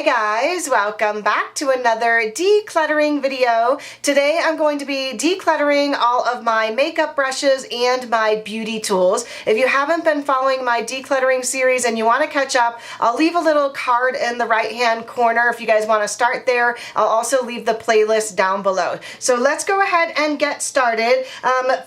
Hey guys, welcome back to another decluttering video. Today I'm going to be decluttering all of my makeup brushes and my beauty tools. If you haven't been following my decluttering series and you want to catch up, I'll leave a little card in the right hand corner if you guys want to start there. I'll also leave the playlist down below. So let's go ahead and get started.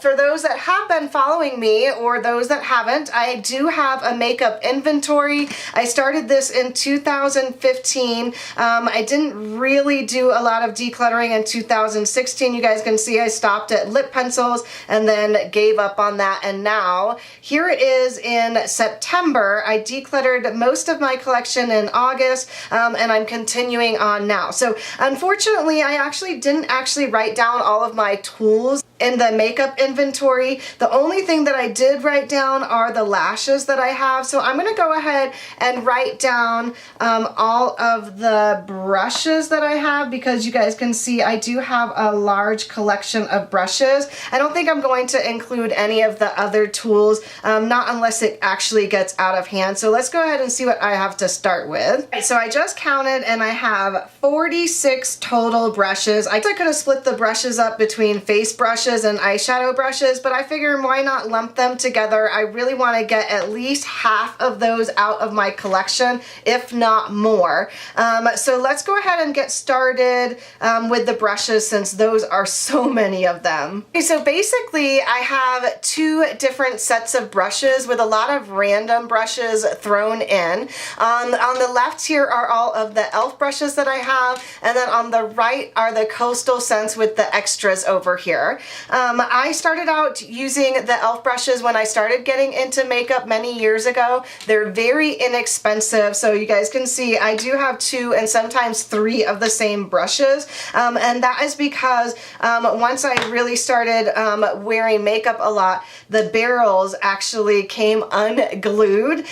For those that have been following me or those that haven't, I do have a makeup inventory. I started this in 2015. I didn't really do a lot of decluttering in 2016. You guys can see I stopped at lip pencils and then gave up on that, and now here it is in September. I decluttered most of my collection in August, and I'm continuing on now. So unfortunately, I didn't write down all of my tools in the makeup inventory. The only thing that I did write down are the lashes that I have. So I'm going to go ahead and write down all of the brushes that I have, because you guys can see I do have a large collection of brushes. I don't think I'm going to include any of the other tools, not unless it actually gets out of hand. So let's go ahead and see what I have to start with. So I just counted and I have 46 total brushes. I could have split the brushes up between face brushes and eyeshadow brushes, but I figure why not lump them together. I really want to get at least half of those out of my collection, if not more. So let's go ahead and get started with the brushes, since those are so many of them. Okay, so basically I have two different sets of brushes with a lot of random brushes thrown in. On the left here are all of the e.l.f. brushes that I have, and then on the right are the Coastal Scents with the extras over here. I started out using the e.l.f. brushes when I started getting into makeup many years ago. They're very inexpensive, so you guys can see I do have two and sometimes three of the same brushes, and that is because once I really started wearing makeup a lot, the barrels actually came unglued.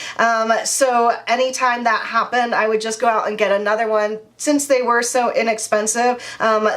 So anytime that happened, I would just go out and get another one, since they were so inexpensive.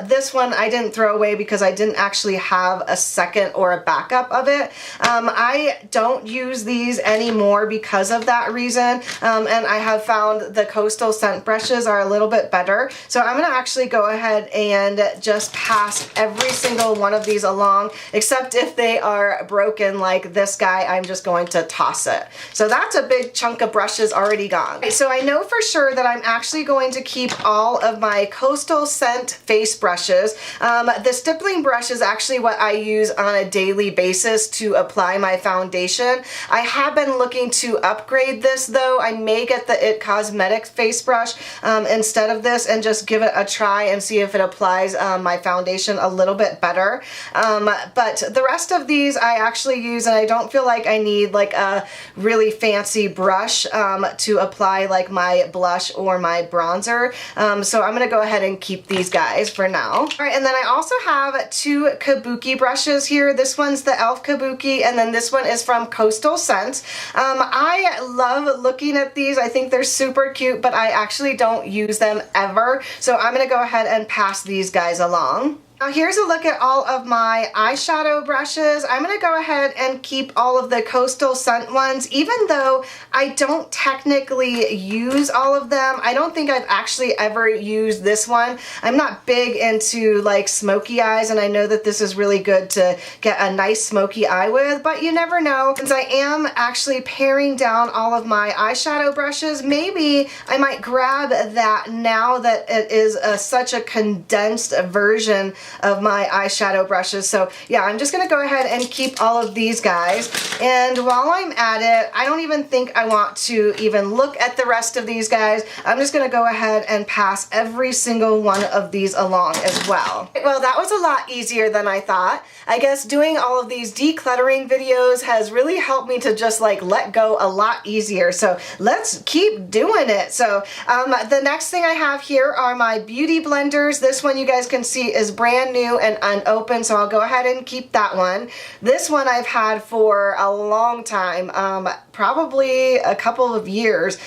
This one I didn't throw away because I didn't actually have a second or a backup of it. I don't use these anymore because of that reason, and I have found the Coastal Scent brushes are a little bit better. So I'm going to actually go ahead and just pass every single one of these along, except if they are broken like this guy, I'm just going to toss it. So that's a big chunk of brushes already gone. Okay, so I know for sure that I'm actually going to keep all of my Coastal Scent face brushes. The stippling brush is actually what I use on a daily basis to apply my foundation. I have been looking to upgrade this though. I may get the IT Cosmetics face brush instead of this and just give it a try and see if it applies my foundation a little bit better. But the rest of these I actually use, and I don't feel like I need like a really fancy brush to apply like my blush or my bronzer. So I'm going to go ahead and keep these guys for now. All right, and then I also have two Kabuki brushes here. This one's the e.l.f. Kabuki, and then this one is from Coastal Scents. I love looking at these. I think they're super cute, but I actually don't use them ever. So I'm going to go ahead and pass these guys along. Now here's a look at all of my eyeshadow brushes. I'm going to go ahead and keep all of the Coastal Scent ones, even though I don't technically use all of them. I don't think I've actually ever used this one. I'm not big into like smoky eyes, and I know that this is really good to get a nice smoky eye with, but you never know. Since I am actually paring down all of my eyeshadow brushes, maybe I might grab that now that it is such a condensed version of my eyeshadow brushes. So yeah, I'm just gonna go ahead and keep all of these guys, and while I'm at it, I don't even think I want to even look at the rest of these guys. I'm just gonna go ahead and pass every single one of these along as well. Well, that was a lot easier than I thought. I guess doing all of these decluttering videos has really helped me to just like let go a lot easier, so let's keep doing it. So the next thing I have here are my beauty blenders. This one you guys can see is brand new and unopened, so I'll go ahead and keep that one. This one I've had for a long time, probably a couple of years,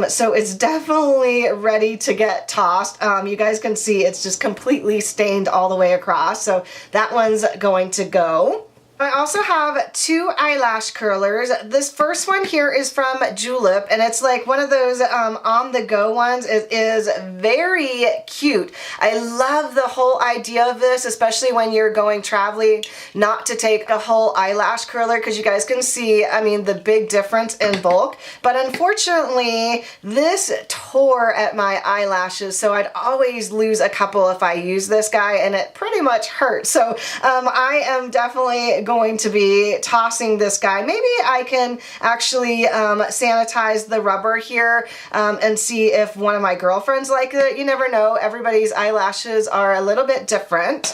so it's definitely ready to get tossed. You guys can see it's just completely stained all the way across, so that one's going to go. I also have two eyelash curlers. This first one here is from Julep, and it's like one of those on-the-go ones. It is very cute. I love the whole idea of this, especially when you're going traveling, not to take a whole eyelash curler, because you guys can see, I mean, the big difference in bulk. But unfortunately, this tore at my eyelashes, so I'd always lose a couple if I use this guy, and it pretty much hurts. So I am definitely going to be tossing this guy. Maybe I can actually sanitize the rubber here and see if one of my girlfriends like it. You never know. Everybody's eyelashes are a little bit different.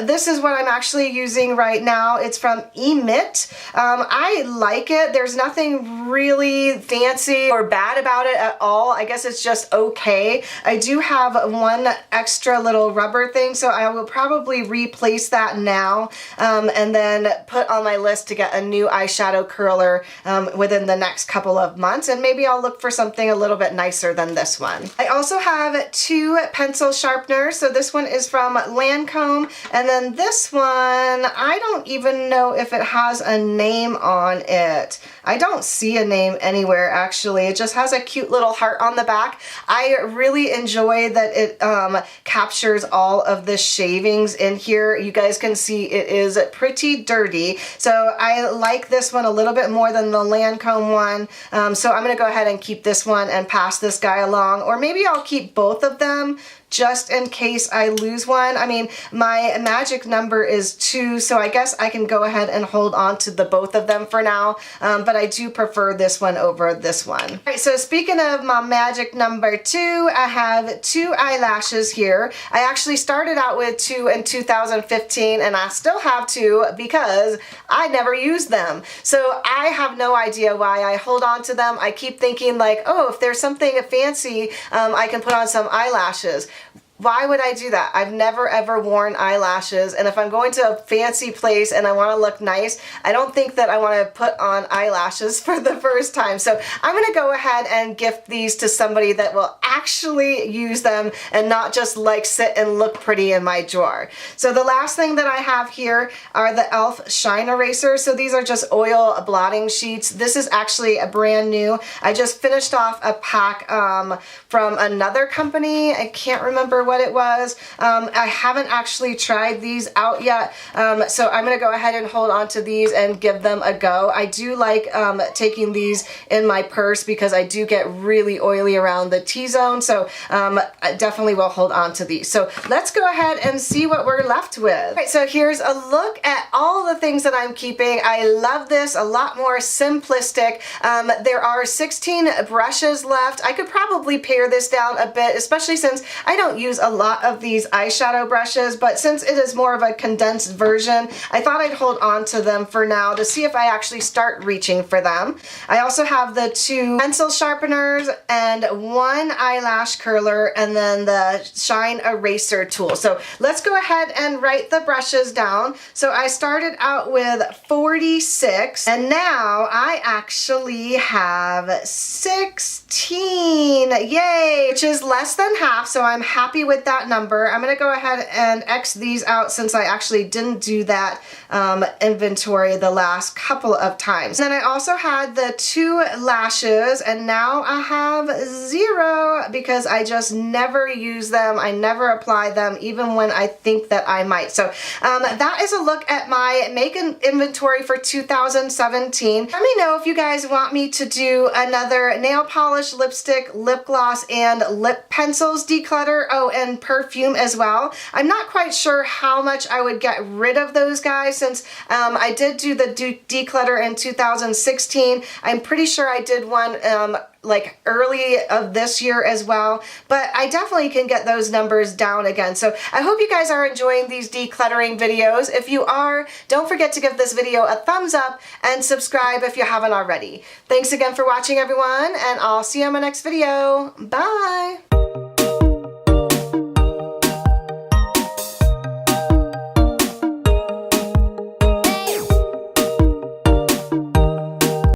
This is what I'm actually using right now. It's from Emit. I like it. There's nothing really fancy or bad about it at all. I guess it's just okay. I do have one extra little rubber thing, so I will probably replace that now and then put on my list to get a new eyeshadow curler within the next couple of months, and maybe I'll look for something a little bit nicer than this one. I also have two pencil sharpeners. So this one is from Lancome, and then this one, I don't even know if it has a name on it. I don't see a name anywhere actually. It just has a cute little heart on the back. I really enjoy that it captures all of the shavings in here. You guys can see it is pretty dirty. So I like this one a little bit more than the Lancome one. So I'm gonna go ahead and keep this one and pass this guy along, or maybe I'll keep both of them just in case I lose one. I mean, my magic number is 2, so I guess I can go ahead and hold on to the both of them for now, but I do prefer this one over this one. All right, so speaking of my magic number 2, I have two eyelashes here. I actually started out with 2 in 2015, and I still have 2 because I never used them. So I have no idea why I hold on to them. I keep thinking like, oh, if there's something fancy, I can put on some eyelashes. Why would I do that? I've never ever worn eyelashes, and if I'm going to a fancy place and I want to look nice, I don't think that I want to put on eyelashes for the first time. So I'm going to go ahead and gift these to somebody that will actually use them and not just like sit and look pretty in my drawer. So the last thing that I have here are the e.l.f. Shine Erasers. So these are just oil blotting sheets. This is actually a brand new. I just finished off a pack from another company. I can't remember what it was. I haven't actually tried these out yet, so I'm gonna go ahead and hold on to these and give them a go. I do like taking these in my purse because I do get really oily around the T-zone, so I definitely will hold on to these. So let's go ahead and see what we're left with. All right, so here's a look at all the things that I'm keeping. I love this, a lot more simplistic. There are 16 brushes left. I could probably pare this down a bit, especially since I don't use a lot of these eyeshadow brushes, but since it is more of a condensed version, I thought I'd hold on to them for now to see if I actually start reaching for them. I also have the 2 pencil sharpeners and 1 eyelash curler, and then the Shine Eraser tool. So let's go ahead and write the brushes down. So I started out with 46, and now I actually have 16. Yay! Which is less than half, so I'm happy with that number. I'm gonna go ahead and X these out since I actually didn't do that inventory the last couple of times. And then I also had the 2 lashes, and now I have 0 because I just never use them. I never apply them even when I think that I might. So that is a look at my makeup inventory for 2017. Let me know if you guys want me to do another nail polish, lipstick, lip gloss, and lip pencils declutter. Oh, and perfume as well. I'm not quite sure how much I would get rid of those guys since I did do the declutter in 2016. I'm pretty sure I did one like early of this year as well, but I definitely can get those numbers down again. So I hope you guys are enjoying these decluttering videos. If you are, don't forget to give this video a thumbs up and subscribe if you haven't already. Thanks again for watching, everyone, and I'll see you on my next video. Bye!